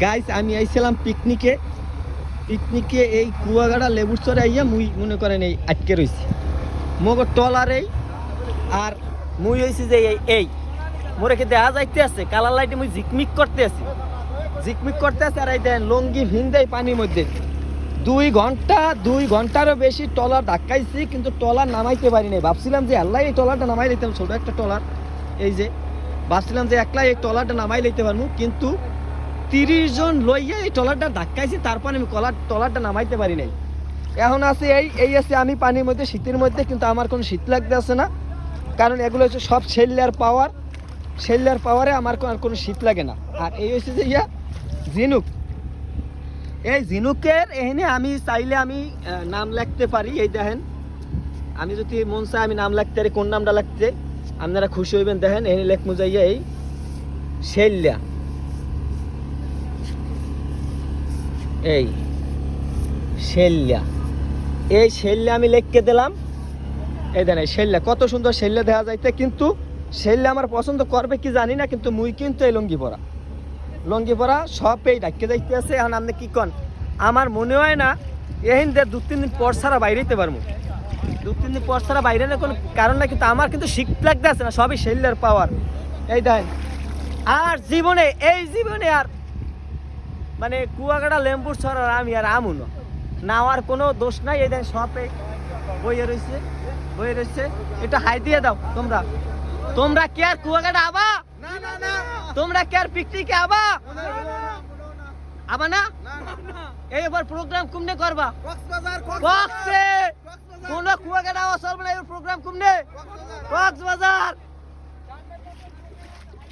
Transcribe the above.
Guys আমি আইছিলাম পিকনিকে এই কুয়াগাড়া লেবুর চরে আইয়া মুই মনে করেন এই আটকে রয়েছি মগর টলারেই। আর মুই হয়েছি যে এই মোরে কি দেখা যাইতে আছে কালার লাইটে মুই ঝিকমিক করতে আছি আর এই দেন লঙ্গি ভিন্দাই পানির মধ্যে 2 ঘন্টারও বেশি টলার ধাক্কাইছি, কিন্তু টলার নামাইতে পারি নাই। ভাবছিলাম যে আল্লাহ এই টলারটা নামাই লইতাম, ছোট একটা টলার, এই যে ভাবছিলাম যে একলাই এই টলারটা নামাই লইতে পারবো, কিন্তু 30 জন লইয়া এই টলারটা ধাক্কাইছি, তারপর আমি টলারটা নামাইতে পারি নাই। এখন আছে এই আছে আমি পানির মধ্যে, শীতের মধ্যে, কিন্তু আমার কোনো শীত লাগতে আছে না, কারণ এগুলো হচ্ছে সব শেল্লার পাওয়ারে আমার আর কোনো শীত লাগে না। আর এই হচ্ছে যে ঝিনুক, এই ঝিনুকের এখানে আমি চাইলে আমি নাম লিখতে পারি। এই দেখেন আমি যদি মন চাই আমি নাম লিখতে পারি, কোন নামটা লিখতে আপনারা খুশি হইবেন। দেখেন এখানে লেখমু যাইয়া এই শেল্লা, এই শেল্লা আমি লিখকে দিলাম। এই দেখেন এই শেল্লা, কত সুন্দর শেল্লা দেখা যাইতে, কিন্তু শেল্লা আমার পছন্দ করবে কি জানি না, কিন্তু মুই কিন্তু এই লঙ্গি পরা সব এই ডাক্কে যাইতে আছে। এখন আপনি কি কন, আমার মনে হয় না এহিন 2-3 দিন পর ছাড়া বাইরেতে পারবো, 2-3 দিন পর ছাড়া বাইরে কোনো কারণ না, কিন্তু আমার কিন্তু শীত লাগতে আছে না, সবই শেল্লার পাওয়ার। এই দেখেন আর জীবনে আর মানে কুয়াকাটা লেম্বুর ছড় আর আমি আর আমু নাওয়ার কোনো দোষ নাই। এই দেখেন সবে বইয়ে রয়েছে, এটা হাই দিয়ে দাও। তোমরা কি আর কুয়াকাটা আবা? তোমরা কি আর পিকনিকে আবা না? এইবার প্রোগ্রাম কুমনে করবা? কোন কুয়াকাটা আওয়া চলবে না, এই প্রোগ্রাম কুমনে কক্সবাজার।